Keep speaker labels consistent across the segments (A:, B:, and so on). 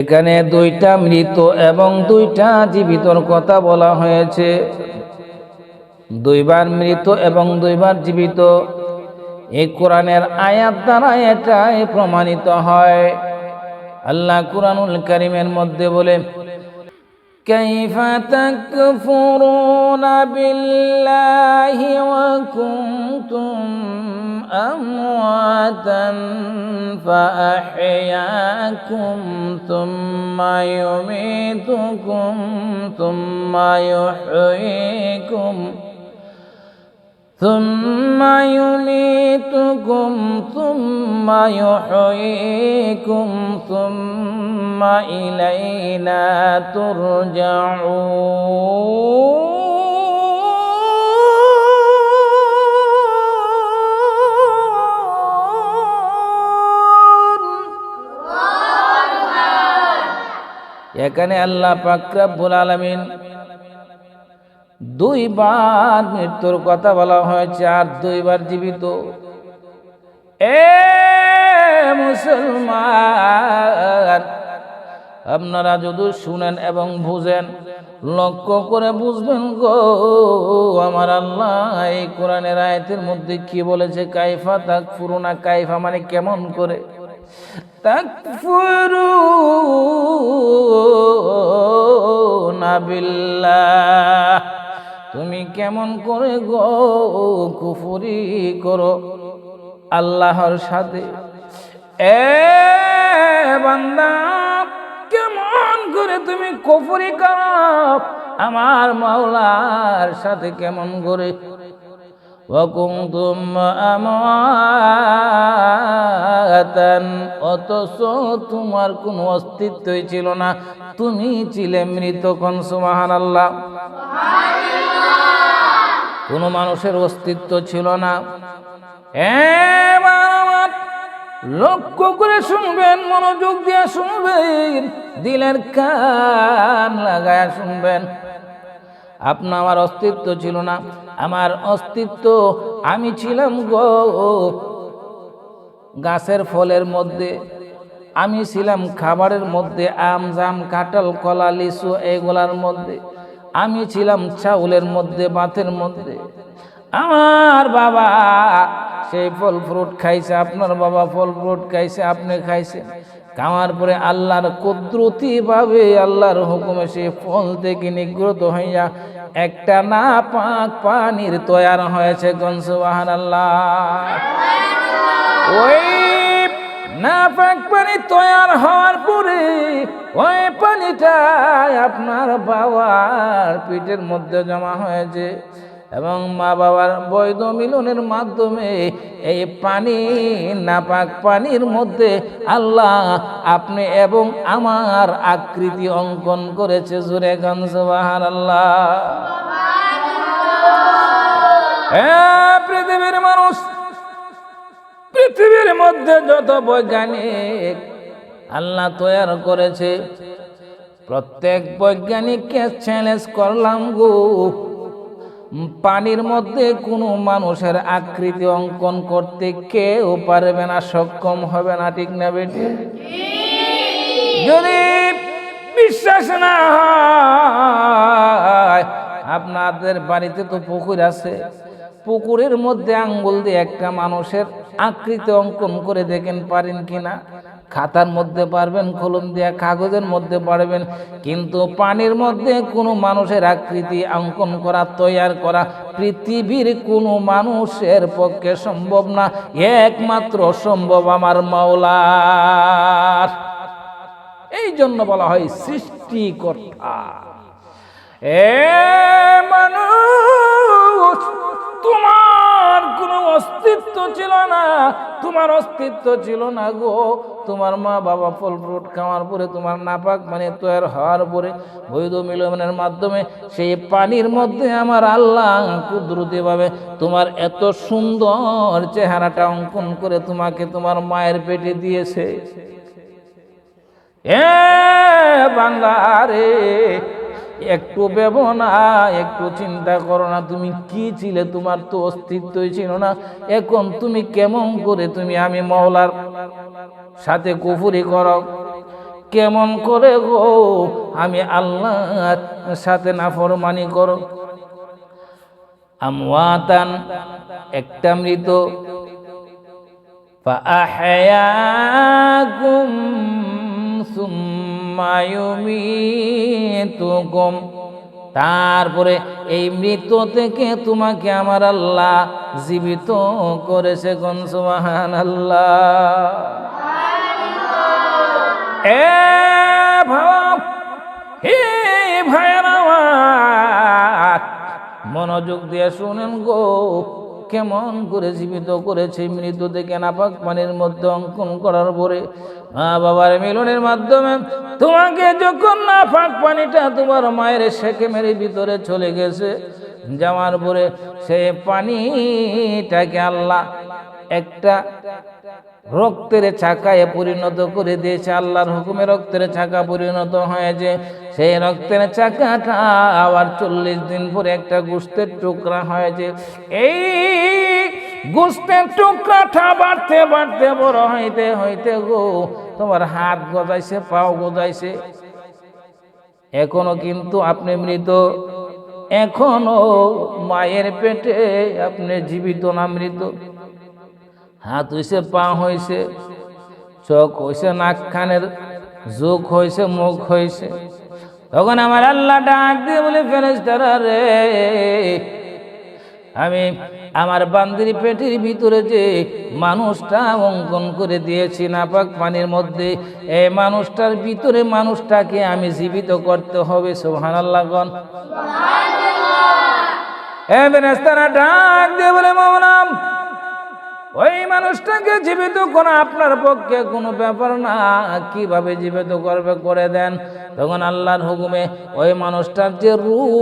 A: এখানে দুইটা মৃত এবং দুইটা জীবিতর কথা বলা হয়েছে। দুইবার মৃত এবং দুইবার জীবিত এই কোরআনের আয়াত দ্বারা এটাই প্রমাণিত হয়। আল্লাহ কুরআনুল কারীমের মধ্যে বলে, কাইফা তাকফুরুনা বিল্লাহি ওয়া কুনতুম আমওয়াতান ফাআহইয়াকুম সুম্মা ইউমীতুকুম সুম্মা ইউহয়ীকুম ثم يميتكم ثم يحييكم ثم إلينا ترجعون। এখানে আল্লাহ পাক রব্বুল আলামিন দুইবার মৃত্যুর কথা বলা হয়েছে আর দুইবার জীবিত। এ মুসলমান, আপনারা যদি শুনেন এবং বুঝেন, লক্ষ্য করে বুঝবেন গো, আমার আল্লাহ এই কোরআনের আয়াতের মধ্যে কি বলেছে। কাইফা তাকফুরুনা, কাইফা মানে কেমন করে, তাকফুরুনা বিল্লাহ, তুমি কেমন করে গো কুফরি করো আল্লাহর সাথে। এ বান্দা, কেমন করে তুমি কুফরি করো আমার মাওলার সাথে, কেমন করে। ওয়া কুনতুম আমওয়াতান, অথচ তোমার কোনো অস্তিত্বই ছিল না, তুমি ছিলে মৃত। কোন সুবহানাল্লাহ। কোনো মানুষের অস্তিত্ব ছিল না। লক্ষ্য করে শুনবেন, মনোযোগ দিয়ে শুনবেন, দিলের কান লাগায় শুনবেন। আমার অস্তিত্ব ছিল না। আমার অস্তিত্ব, আমি ছিলাম গো গাছের ফলের মধ্যে, আমি ছিলাম খাবারের মধ্যে, আম জাম কাঁঠাল কলা লিচু এগুলার মধ্যে, আমি ছিলাম চাউলের মধ্যে, ভাতের মধ্যে। আমার বাবা সেই ফল ফ্রুট খাইছে, আপনার বাবা ফল ফ্রুট খাইছে, আপনি খাইছেন। খাওয়ার পরে আল্লাহর কুদরতি ভাবে, আল্লাহর হুকুমে সেই ফল থেকে নিগৃহীত হইয়া একটা নাপাক পানির তৈরি হয়েছে। কোন সুবহানাল্লাহ। ওই নাপাক পানি তৈরি হওয়ার পরে ওই পানিটা আপনার বাবার পেটের মধ্যে জমা হয়েছে এবং মা বাবার বৈধ মিলনের মাধ্যমে এই পানি, নাপাক পানির মধ্যে আল্লাহ আপনি এবং আমার আকৃতি অঙ্কন করেছে। জোরে গান সুবহানাল্লাহ। পৃথিবীর মানুষ, পৃথিবীর মধ্যে যত বৈজ্ঞানিক আল্লাহ তৈরি করেছে, প্রত্যেক বৈজ্ঞানিককে চ্যালেঞ্জ করলাম গো, পানির মধ্যে কোনো মানুষের আকৃতি অঙ্কন করতে কেউ পারবে না, সক্ষম হবে না। ঠিক না বেটি? যদি বিশ্বাস না হয়, আপনাদের বাড়িতে তো পুকুর আছে, পুকুরের মধ্যে আঙ্গুল দিয়ে একটা মানুষের আকৃতি অঙ্কন করে দেখেন পারেন কিনা। খাতার মধ্যে পারবেন, কলম দিয়ে কাগজের মধ্যে পারবেন, কিন্তু পানির মধ্যে কোনো মানুষের আকৃতি অঙ্কন করা, তৈরি করা পৃথিবীর কোনো মানুষের পক্ষে সম্ভব না। একমাত্র সম্ভব আমার মাওলার। এই জন্য বলা হয় সৃষ্টিকর্তা। মানুষ, তোমার কোনো অস্তিত্ব ছিল না, তোমার অস্তিত্ব ছিল না গো। তোমার মা বাবা ফল ফ্রুট খাওয়ার পরে, তোমার নাপাক মানে তৈরি হওয়ার পরে বৈধ মিলনের মাধ্যমে সেই পানির মধ্যে আমার আল্লাহ কুদরতি ভাবে তোমার এত সুন্দর চেহারাটা অঙ্কন করে তোমাকে তোমার মায়ের পেটে দিয়েছে। বান্দা রে, একটু ভেবো না, একটু চিন্তা করো না, তুমি কি ছিলে? তোমার তো অস্তিত্বই ছিল না। এখন তুমি কেমন করে তুমি আমি মাওলার সাথে কুফরি করো, কেমন করে গো আমি আল্লাহর সাথে নাফরমানি করো। আমওয়াতান একটা মৃত, ফাআহয়াকুম সুম্মা ইউমীতুকুম, তারপরে এই মৃত থেকে তোমাকে আমার আল্লাহ জীবিত করেছে। কোন সুবহানাল্লাহ। এ ভাব হে ভাইরা, মনোযোগ দিয়ে শুনেন গো, কেমন করে জীবিত করেছে মৃত থেকে নাপাক পানির মধ্যে অঙ্কন করার পরে মা বাবার মিলনের মাধ্যমে তোমাকে যখন নাপাক পানিটা তোমার মায়ের শেকেমের ভিতরে চলে গেছে, যাওয়ার পরে সেই পানিটাকে আল্লাহ একটা রক্তের চাকায় পরিণত করে দিয়েছে। আল্লাহর হুকুমে রক্তের চাকা পরিণত হয়েছে। সেই রক্তের চাকাটা আবার 40 দিন পরে একটা গোশতের টুকরা হয়েছে। এই গোশতের টুকরাটা বাড়তে বাড়তে বড় হইতে হইতে গো তোমার হাত গজাইছে, পাও গজাইছে। এখনো কিন্তু আপনি মৃত, এখনো মায়ের পেটে আপনি জীবিত না মৃত। হাত হইছে, পা হইছে, চোখ হইছে, নাক কানের যোগ হইছে, মুখ হইছে। তখন আমার আল্লাহ ডাক দিয়ে বলে, ফেরেশতারা রে, আমি আমার বান্দির পেটের ভিতরে যে মানুষটা অঙ্কন করে দিয়েছি নাপাক পানির মধ্যে, এই মানুষটার ভিতরে মানুষটাকে আমি জীবিত করতে হবে। সুবহানাল্লাহ গণ। এ ফেরেশতারা ডাক দিয়ে বলে, মাওলা ওই মানুষটাকে জীবিত করা আপনার পক্ষে কোনো ব্যাপার না, কিভাবে জীবিত করবে করে দেন। তখন আল্লাহর হুকুমে ওই মানুষটার যে রূহ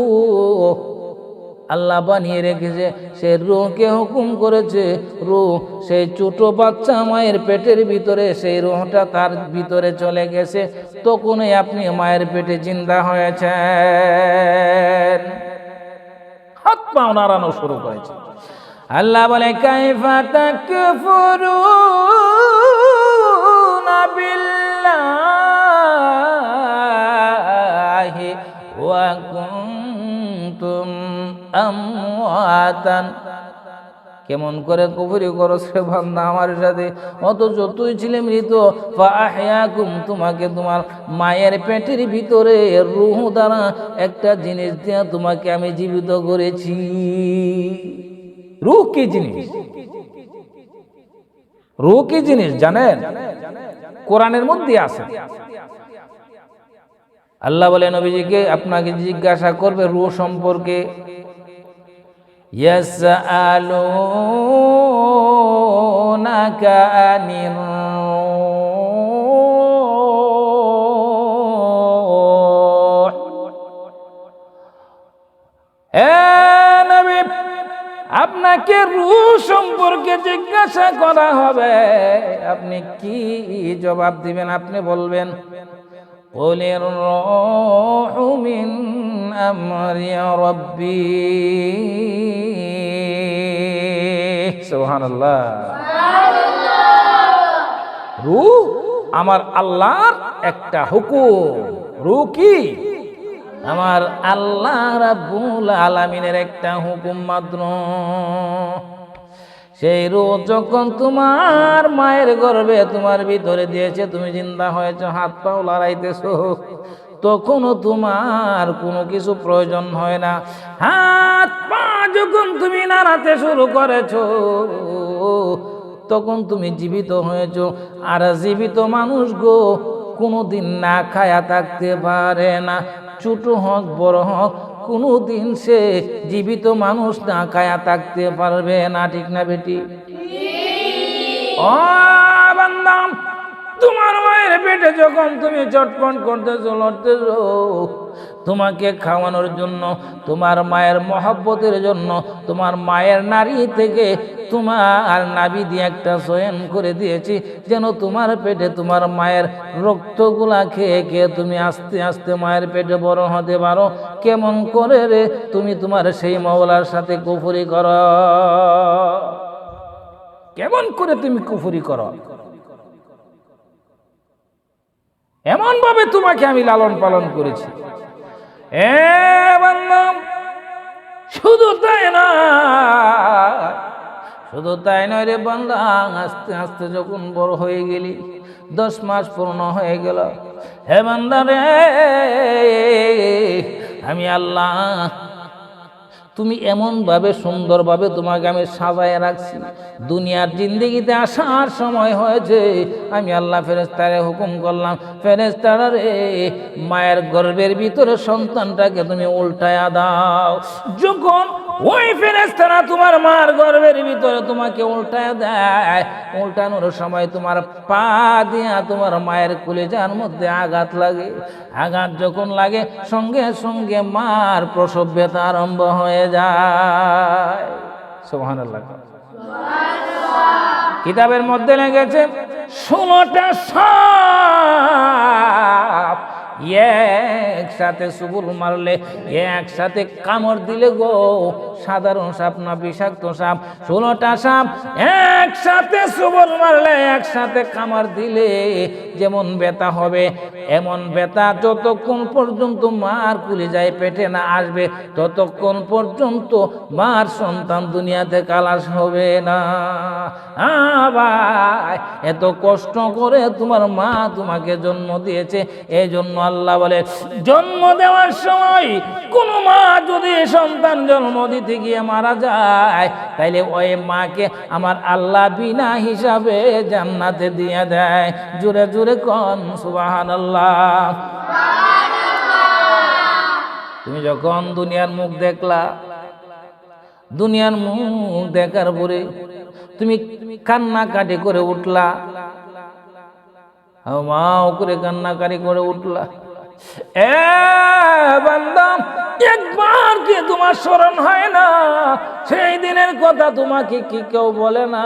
A: আল্লাহ বানিয়ে রেখেছে, সে রূহকে হুকুম করেছে, রূহ সেই ছোট বাচ্চা মায়ের পেটের ভিতরে, সেই রূহটা তার ভিতরে চলে গেছে। তখনই আপনি মায়ের পেটে জিন্দা হয়েছেন। হাত পা নাড়ানো শুরু করেছে। আল্লাহ বলে, কাইফা তাকফুরুনা বিল্লাহি ওয়া কুনতুম আমওয়াতান, কেমন করে কুফরি করছ রে বান্দা আমার সাথে, অথচ তুই ছিলে মৃত। ফাআহয়াকুম, তোমাকে তোমার মায়ের পেটের ভিতরে রূহ দ্বারা একটা জিনিস দিয়ে তোমাকে আমি জীবিত করেছি। রূহ কি জিনিস? রূহ কি জিনিস জানেন? কোরআনের মধ্যে আছে। আল্লাহ বলে নবীজিকে, আপনাকে জিজ্ঞাসা করবে রূহ সম্পর্কে। ইয়াসআলুনাকা আনির রূহ, আপনাকে রূহ সম্পর্কে জিজ্ঞাসা করা হবে, আপনি কি জবাব দিবেন? আপনি বলবেন, কুলির রূহু মিন আমরি রাব্বি। সুবহানাল্লাহ। রূহ আমার আল্লাহর একটা হুকুম। রূহ কি? আমার আল্লাহ রাব্বুল আলামিনের একটা হুকুম মাত্র। সেই রূহ যখন তোমার মায়ের গর্ভে তোমার ভিতরে দিয়েছে, তুমি জিন্দা হয়েছ, হাত পাও লড়াইতেছো, তখনও তোমার কোনো কিছু প্রয়োজন হয় না। হাত পা যখন তুমি নাড়াতে শুরু করেছো, তখন তুমি জীবিত হয়েছো। আর জীবিত মানুষ গো কোনোদিন না খায়া থাকতে পারে না, ছোট হোক বড় হোক, কোনোদিন সে জীবিত মানুষ না খায়া থাকতে পারবে না। ঠিক না বেটি? ও বান্দা, তোমার মায়ের পেটে যখন তুমি চটপট করতেছো, লড়তেছো, তোমাকে খাওয়ানোর জন্য, তোমার মায়ের মহব্বতের জন্য, তোমার মায়ের নারী থেকে তোমার নাভি দিয়ে একটা চয়ন করে দিয়েছি, যেন তোমার পেটে তোমার মায়ের রক্তগুলা খেয়ে খেয়ে তুমি আস্তে আস্তে মায়ের পেটে বড় হতে পারো। কেমন করে রে তুমি তোমার সেই মাওলার সাথে কুফরি করো? কেমন করে তুমি কুফরি করো? এমন ভাবে তোমাকে আমি লালন পালন করেছি। এ বান্দা, শুধু তাই নয় রে বান্দা, আস্তে আস্তে যখন বড় হয়ে গেলি, 10 মাস পূর্ণ হয়ে গেল, হে বান্দা রে, আমি আল্লাহ তুমি এমনভাবে সুন্দরভাবে তোমাকে আমি সাজায় রাখছি। দুনিয়ার জিন্দেগিতে আসার সময় হয়েছে, আমি আল্লাহ ফেরেশতারে হুকুম করলাম, ফেরেশতারা রে, মায়ের গর্ভের ভিতরে সন্তানটাকে তুমি উল্টায়া দাও। যখন ওই ফেরেশতারা তোমার মার গর্ভের ভিতরে তোমাকে উল্টায়া দেয়, উল্টানোর সময় তোমার পা দিয়া তোমার মায়ের কলিজার মধ্যে আঘাত লাগে। আঘাত যখন লাগে, সঙ্গে সঙ্গে মার প্রসব ব্যথা আরম্ভ হয়ে যায়। সুবহানাল্লাহ। কিতাবের মধ্যে লেগেছে 16টা সাপ একসাথে সুবুল মারলে, একসাথে কামড় দিলে গো, সাধারণ সাপ না বিষাক্ত সাপ, 16টা সাপ একসাথে সুবুল মারলে, একসাথে কামড় দিলে যেমন ব্যথা হবে, এমন ব্যথা যতক্ষণ পর্যন্ত মার কলিজায় পেটে না আসবে, ততক্ষণ পর্যন্ত মার সন্তান দুনিয়াতে খালাস হবে না। ভাই, এত কষ্ট করে তোমার মা তোমাকে জন্ম দিয়েছে, এই জন্য আল্লাহ বলে, জন্ম দেওয়ার সময় কোন মা যদি সন্তান জন্ম দিতে গিয়ে মারা যায়, তাইলে ওই মাকে আমার আল্লাহ বিনা হিসাবে জান্নাতে দিয়ে দেয়। জোরে জোরে কোন সুবহানাল্লাহ। তুমি যখন দুনিয়ার মুখ দেখলা, দুনিয়ার মুখ দেখার পরে তুমি কান্নাকাটি করে উঠলা, মাও করে কান্নাকাটি করে উঠলা। এ বান্দা, একবার কি তোমার স্মরণ হয় না? সেই দিনের কথা তোমাকে কি কেউ বলে না?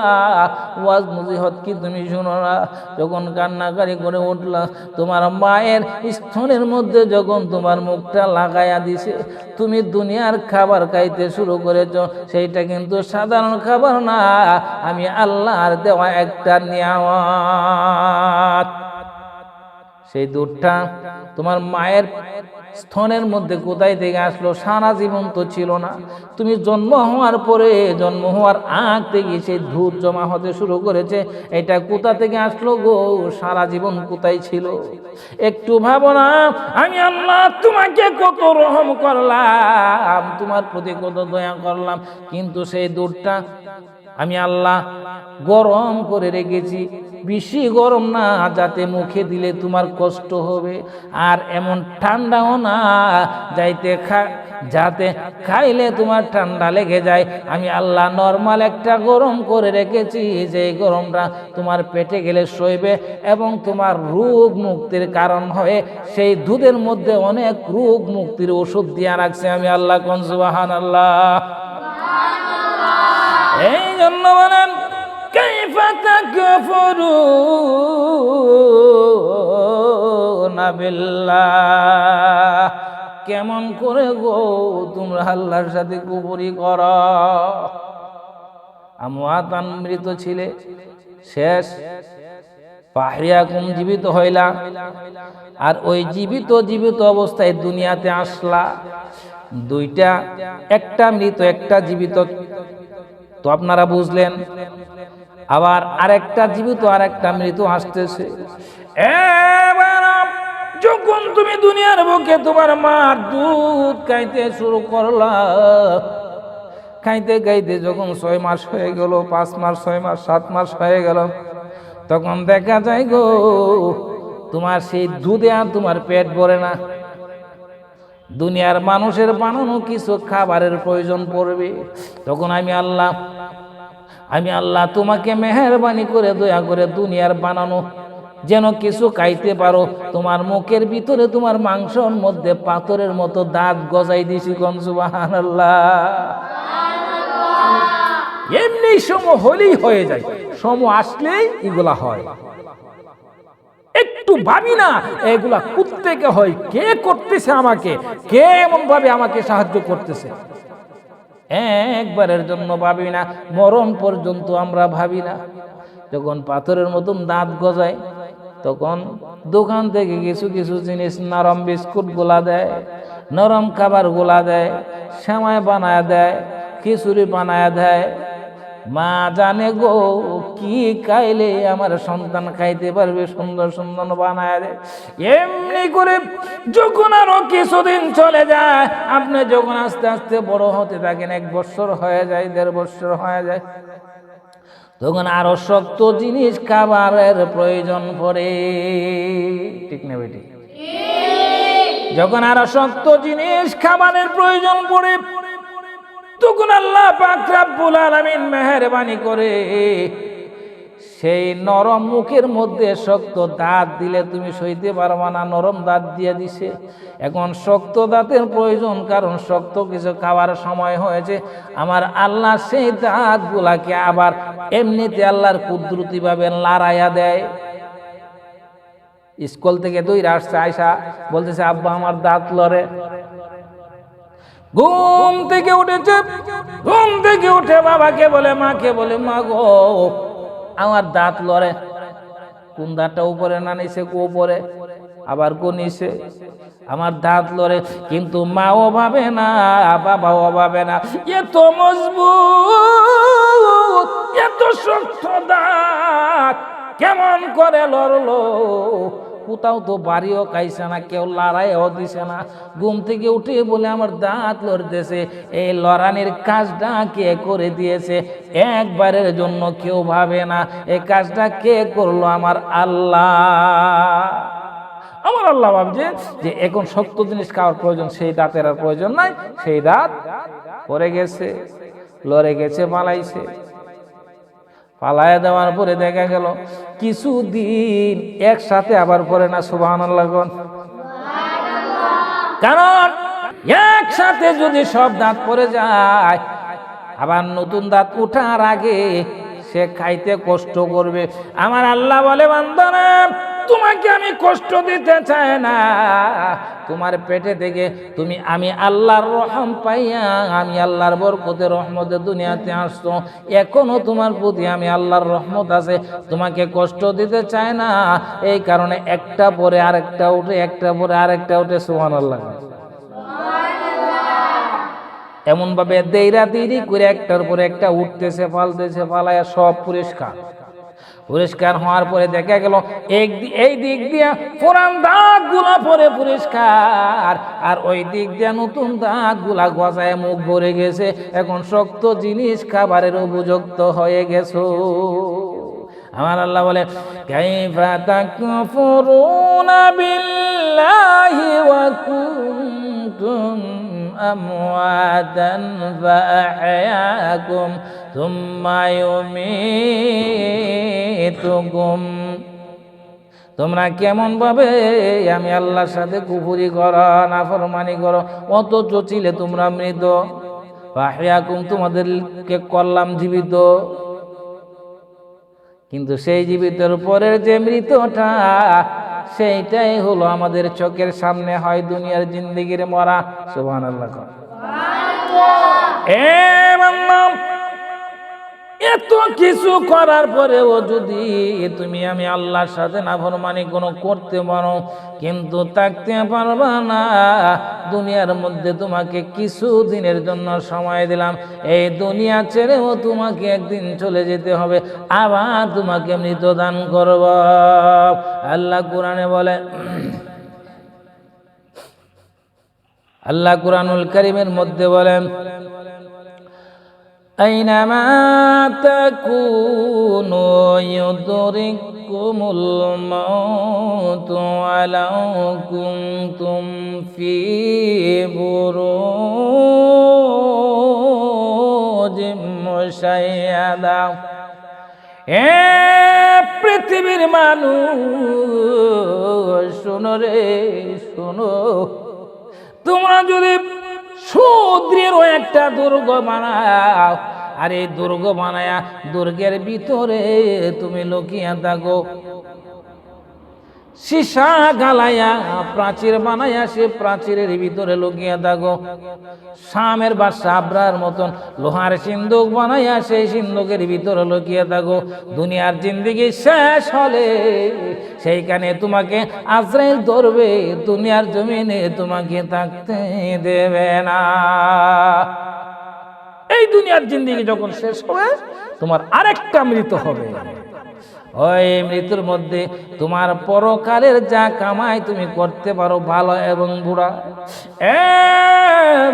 A: ওয়াজ নসিহত কি তুমি শুনো না? যখন কান্নাকাটি করে উঠলা, তোমার মায়ের স্তনের মধ্যে যখন তোমার মুখটা লাগাইয়া দিছে, তুমি দুনিয়ার খাবার খাইতে শুরু করেছ, সেইটা কিন্তু সাধারণ খাবার না, আমি আল্লাহর দেওয়া একটা নিয়ামত। সেই দুধটা তোমার মায়ের স্তনের মধ্যে কোথায় থেকে আসলো? সারা জীবন তো ছিল না। তুমি জন্ম হওয়ার পরে, জন্ম হওয়ার আগ থেকে সেই দুধ জমা হতে শুরু করেছে। এটা কোথা থেকে আসলো গো? সারা জীবন কোথায় ছিল? একটু ভাবো না, আমি আল্লাহ তোমাকে কত রহম করলাম, তোমার প্রতি কত দয়া করলাম, কিন্তু সেই দুধটা আমি আল্লাহ গরম করে রেখেছি। বেশি গরম না, যাতে মুখে দিলে তোমার কষ্ট হবে, আর এমন ঠান্ডাও না যাতে খাইলে তোমার ঠান্ডা লেগে যায়। আমি আল্লাহ নরমাল একটা গরম করে রেখেছি, যে গরমটা তোমার পেটে গেলে সইবে এবং তোমার রোগ মুক্তির কারণ হয়ে সেই দুধের মধ্যে অনেক রোগ মুক্তির ওষুধ দিয়া রাখছে আমি আল্লাহ। কোন সুবহানাল্লাহ। এই জন্য বলেন, কাইফা তাকফুরুনা বিল্লাহ, কেমন করে গো তোমরা আল্লাহর সাথে কুফরি করো? আমওয়াতান, মৃত ছিলে, শেষ ফাহিয়াকুম, জীবিত হইলা, আর ওই জীবিত অবস্থায় দুনিয়াতে আসলা। দুইটা, একটা মৃত একটা জীবিত, তো আপনারা বুঝলেন। আবার আরেকটা জীবিত আর একটা মৃত আসতেছে। এবার যখন তুমি দুনিয়ার বুকে তোমার মার দুধ খাইতে শুরু করলা, খাইতে খাইতে যখন 6 মাস হয়ে গেল, 5 মাস, 6 মাস, 7 মাস হয়ে গেল, তখন দেখা যায় গো তোমার সেই দুধে আর তোমার পেট ভরে না। দুনিয়ার মানুষের বানানো কিছু খাবারের প্রয়োজন পড়বে। তখন আমি আল্লাহ তোমাকে মেহেরবানি করে, দয়া করে দুনিয়ার বানানো যেন কিছু খাইতে পারো। তোমার মুখের ভিতরে তোমার মাংসের মধ্যে পাথরের মতো দাঁত গজাই দিছি। কোন সুবহানাল্লাহ। এমনি সম হলেই হয়ে যায়, সম আসলেই এগুলা হয়। একটু ভাবি না এগুলা কোত্থেকে হয়, কে করতেছে আমাকে, কে এমন ভাবে আমাকে সাহায্য করতেছে। একবারের জন্য ভাবি না, মরণ পর্যন্ত আমরা ভাবি না। যখন পাথরের মতন দাঁত গজায়, তখন দোকান থেকে কিছু কিছু জিনিস নরম বিস্কুট গুলা দেয়, নরম খাবার গুলা দেয়, সেমাই বানায় দেয়, খিচুড়ি বানায় দেয়। মা জানে গো কি খাইলে আমার সন্তান খাইতে পারবে, সুন্দর সুন্দর বানায় দেয়। এমনি করে যখন আরো কিছুদিন চলে যায়, আপনি যখন আস্তে আস্তে বড় হতে থাকেন, 1 বছর হয়ে যায়, 1.5 বছর হয়ে যায়, তখন আরো শক্ত জিনিস খাবারের প্রয়োজন পড়ে। ঠিক না বেটি? যখন আরো শক্ত জিনিস খাবারের প্রয়োজন পড়ে, তখন আল্লাহ পাক রব্বুল আলামিন মেহেরবানি করে সেই নরম মুখের মধ্যে শক্ত দাঁত দিলে তুমি সইতে পারবা না, নরম দাঁত দিয়ে দিছে। এখন শক্ত দাঁতের প্রয়োজন, কারণ শক্ত কিছু খাওয়ার সময় হয়েছে। আমার আল্লাহ সেই দাঁতগুলাকে আবার এমনিতে আল্লাহর কুদরতি ভাবে লড়াইয়া দেয়। স্কুল থেকে দৌড়ে আসছে, আয়সা বলতেছে আব্বা আমার দাঁত লড়ে। ঘুম থেকে উঠেছে, ঘুম থেকে উঠে বাবাকে বলে, মাকে বলে, মা গো আমার দাঁত লড়ে। কোন দাঁতটা উপরে না নিচে, উপরে আবার কোন নিচে, আমার দাঁত লড়ে। কিন্তু মাও ভাবে না, বাবাও ভাবে না, এত মজবুত এত শক্ত দাঁত কেমন করে লড়লো। কোথাও তো বাড়িও খাইছে না, কেউ লড়াইও দিছে না। ঘুম থেকে উঠে বলে আমার দাঁত লড়তেছে। এই লড়ানির কাজটা কে করে দিয়েছে? একবারের জন্য কেউ ভাবে না এই কাজটা কে করলো? আমার আল্লাহ। আমার আল্লাহ ভাবছে যে এখন শক্ত জিনিস খাওয়ার প্রয়োজন, সেই দাঁতের আর প্রয়োজন নাই। সেই দাঁত পড়ে গেছে, লড়ে গেছে, পালাইছে। পালায়া দেওয়ার পরে দেখা গেল কিছুদিন একসাথে আবার পড়ে না। সুবহানাল্লাহ। কারণ একসাথে যদি সব দাঁত পড়ে যায়, আবার নতুন দাঁত উঠার আগে সে খাইতে কষ্ট করবে। আমার আল্লাহ বলে, বান্দারা তোমাকে আমি কষ্ট দিতে চাই না। তোমার পেটে থেকে আমি আল্লাহর রহম পাইয়া, আমি আল্লাহর বরকতে রহমতে দুনিয়াতে আসছো। এখনো তোমার প্রতি আমি আল্লাহর রহমত আছে, তোমাকে কষ্ট দিতে চাই না। এই কারণে একটা পরে আরেকটা উঠে, একটা পরে আরেকটা উঠে। সুবহানাল্লাহ। এমন ভাবে দেইরা দেরি করে একটার পরে একটা উঠতেছে, পালতেছে, পালায়া সব পরিষ্কার। পরিষ্কার হওয়ার পরে দেখা গেল এই দিক দিয়ে পুরান দাঁত গুলা পরে পরিষ্কার, আর ওই দিক দিয়ে নতুন দাঁত গুলা গজায় মুখ ভরে গেছে। এখন শক্ত জিনিস খাবারের উপযুক্ত হয়ে গেছো। আমার আল্লাহ বলে, কাইফা তাকফুরুনা বিল্লাহি ওয়া কুনতুম আমওয়াতান ফাআহয়াকুম সুম্মা ইউমীতুকুম। তোমরা কেমন ভাবে আমি আল্লাহর সাথে কুফরি করো, নাফরমানি করো, অথচ ছিলে তোমরা মৃত। ফাআহয়াকুম, তোমাদেরকে করলাম জীবিত। কিন্তু সেই জীবিতের পরের যে মৃতটা, সেইটাই হলো আমাদের চোখের সামনে হয় দুনিয়ার জিন্দেগির মরা। সুবহানাল্লাহ। এত কিছু করার পরেও যদি তুমি আমি আল্লাহর সাথে নাফরমানি কোনো করতে পারো, কিন্তু থাকতে পারবা না। দুনিয়ার মধ্যে তোমাকে কিছু দিনের জন্য সময় দিলাম, এই দুনিয়া ছেড়েও তোমাকে একদিন চলে যেতে হবে, আবার তোমাকে মৃত দান করব। আল্লাহ কোরআনে বলে, আল্লাহ কুরআনুল কারীমের মধ্যে বলেন, আইনামা তাকুনু ইউদরিকুমুল মাউতু ওয়ালাউ কুনতুম ফি বুরুজিম মুশাইয়াদা। পৃথিবীর মানুষ শোনো রে, শোনো, তোমরা যদি সুদৃঢ় একটা দুর্গ বানাও, আর এই দুর্গ বানায়া দুর্গের ভিতরে তুমি লুকিয়ে থাকো, সীসা গালাইয়া প্রাচীর বানাইয়া সে প্রাচীরের ভিতরে লুকিয়ে থাকো। শামের বাদশা আবরার মতন লোহার সিন্ধুক বানাইয়া সেই সিন্ধুকের ভিতরে লুকিয়ে থাকো। দুনিয়ার জিন্দেগি শেষ হলে সেইখানে তোমাকে আজরাইল ধরবে, দুনিয়ার জমিনে তোমাকে থাকতে দেবে না। এই দুনিয়ার জিন্দেগি যখন শেষ হবে তোমার আরেকটা মৃত্যু হবে। ওই মৃত্যুর মধ্যে তোমার পরকালের যা কামাই তুমি করতে পারো ভালো এবং বুড়া,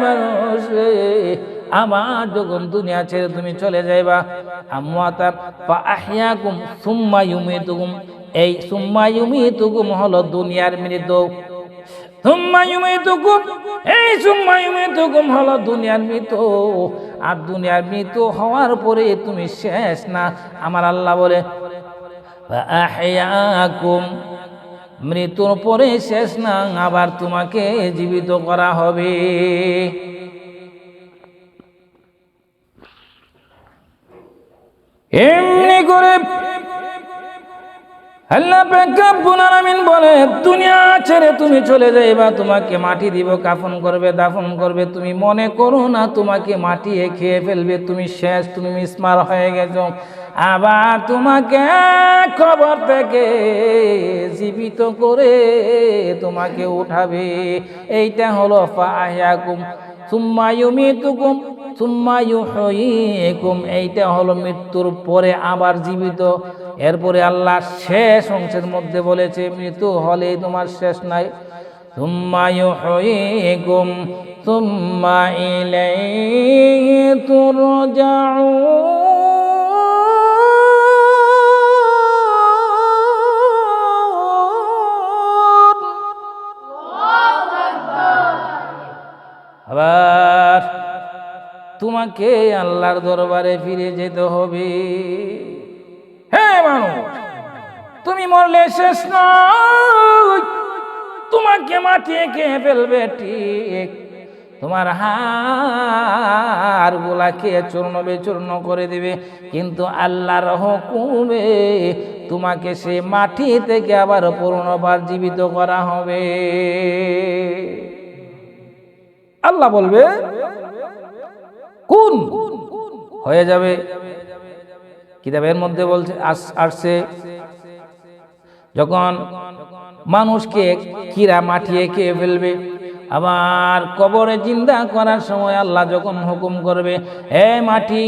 A: মানুষ আমার যখন দুনিয়া ছেড়ে তুমি চলে যাইবা, আমওয়াতান ফাআহইয়াকুম সুম্মা ইউমীতুকুম, এই সুম্মা ইউমীতুকুম হলো দুনিয়ার মৃত্যু। সুম্মা ইউমীতুকুম, এই সুম্মা ইউমীতুকুম হলো দুনিয়ার মৃত্যু। আর দুনিয়ার মৃত্যু হওয়ার পরে তুমি শেষ না। আমার আল্লাহ বলে ফাআহইয়াকুম, মৃত্যুর পরে শেষ না, আবার তোমাকে জীবিত করা হবে। এমনি করে আল্লাহ পাক রব্বুল আলামিন বলে দুনিয়া ছেড়ে তুমি চলে যাইবা, তোমাকে মাটি দিব, কাফন করবে, দাফন করবে। তুমি মনে করো না তোমাকে মাটিয়ে খেয়ে ফেলবে, তুমি শেষ, তুমি মিসমার হয়ে গেছো। আবার তোমাকে কবর থেকে জীবিত করে তোমাকে উঠাবে। এইটা হলো ফাআহইয়াকুম সুম্মা ইউমীতুকুম সুম্মা ইউহয়ীকুম, এইটা হলো মৃত্যুর পরে আবার জীবিত। এরপরে আল্লাহ শেষ অংশের মধ্যে বলেছে মৃত্যু হলেই তোমার শেষ নাই। সুম্মা ইউহয়ীকুম সুম্মা ইলাইহি তুরজাউন। আবার তোমাকে আল্লাহর দরবারে ফিরে যেতে হবে। হে মানুষ, তুমি মরলে শেষ নয়, তোমাকে মাটিয়ে খেয়ে ফেলবে ঠিক, তোমার হাড় গুলাকে চূর্ণ বিচূর্ণ করে দিবে, কিন্তু আল্লাহর হুকুমে তোমাকে সে মাটি থেকে আবার পুনর্বার জীবিত করা হবে। আল্লাহ বলবে কোন হয়ে যাবে। কিতাবের মধ্যে বলছে আসছে যখন মানুষকে কীরা মাটিয়ে খেয়ে ফেলবে, আবার কবরে জিন্দা করার সময় আল্লাহ যখন হুকুম করবে এ মাটি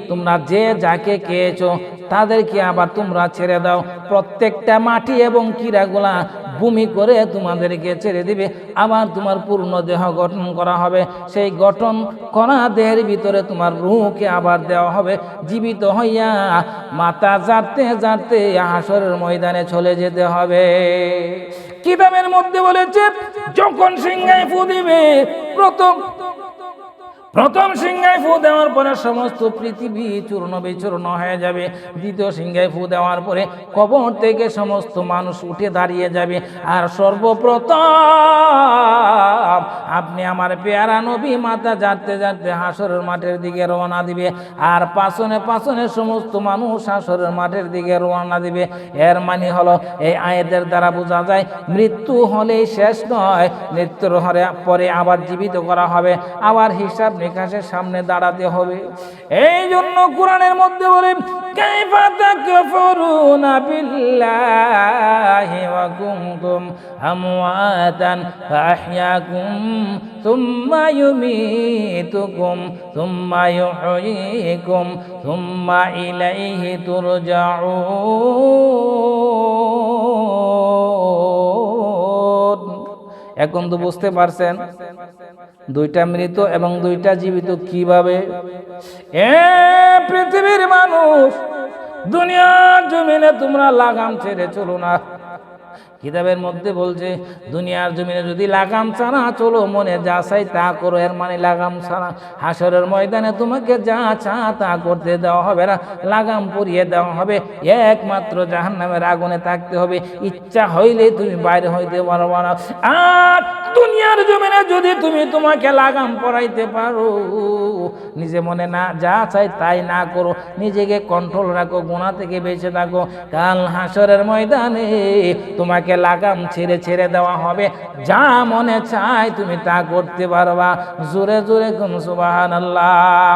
A: তোমরা যে যাকে খেয়েছো তাদেরকে আবার তোমরা ছেড়ে দাও, প্রত্যেকটা মাটি এবং কীরাগুলা ভূমি করে তোমাদেরকে ছেড়ে দিবে। আবার তোমার পূর্ণ দেহ গঠন করা হবে, সেই গঠন করা দেহের ভিতরে তোমার রূহকে আবার দেওয়া হবে। জীবিত হইয়া মাথা জারতে জারতে হাসরের ময়দানে চলে যেতে হবে। কিতাবের মধ্যে বলেছে যখন সিংহায় ফু দিবে, প্রথম সিংহায় ফু দেওয়ার পরে সমস্ত পৃথিবী চূর্ণ বিচূর্ণ হয়ে যাবে। দ্বিতীয় সিংহায় ফু দেওয়ার পরে কবর থেকে সমস্ত মানুষ উঠে দাঁড়িয়ে যাবে। আর সর্বপ্রথম আপনি আমার পেয়ারা নবী মাথা জারতে জারতে হাসরের মাঠের দিকে রওনা দিবে, আর পাছনে পাছনে সমস্ত মানুষ হাসরের মাঠের দিকে রওনা দিবে। এর মানে হলো এই আয়াতের দ্বারা বোঝা যায় মৃত্যু হলেই শেষ নয়, মৃত্যুর পরে আবার জীবিত করা হবে, আবার হিসাব নিকাশের সামনে দাঁড়াতে হবে। এই জন্য কোরআনের মধ্যে বলে কাইফা তাকফুরুনা বিল্লাহি ওয়া কুনতুম আমওয়াতান ফাআহইয়াকুম সুম্মা ইউমীতুকুম সুম্মা ইউহয়ীকুম সুম্মা ইলাইহি তুরজাউন। এখন তো বুঝতে পারছেন দুইটা মৃত এবং দুইটা জীবিত কিভাবে। পৃথিবীর মানুষ, দুনিয়ার জমিনে তোমরা লাগাম ছেড়ে চলো না। কিতাবের মধ্যে বলছে দুনিয়ার জমিনে যদি লাগাম ছাড়া চলো, মনে যা চাই তা করো, এর মানে লাগাম ছাড়া। হাসরের ময়দানে তোমাকে যা চা তা করতে দেওয়া হবে না, লাগাম পরিয়ে দেওয়া হবে। একমাত্র জাহান্নামের আগুনে থাকতে হবে, ইচ্ছা হইলে তুমি বাইরে হইতে পারবে না। আর দুনিয়ার জমিনে যদি তুমি তোমাকে লাগাম পরাইতে পারো, নিজে মনে না যা চাই তাই না করো, নিজেকে কন্ট্রোল রাখো, গুনাহ থেকে বেঁচে থাকো, কাল হাসরের ময়দানে তোমাকে লাগাম ছেড়ে ছেড়ে দেওয়া হবে, যা মনে চায় তুমি তা করতে পারবা। জোরে জোরে কোন সুবহানাল্লাহ।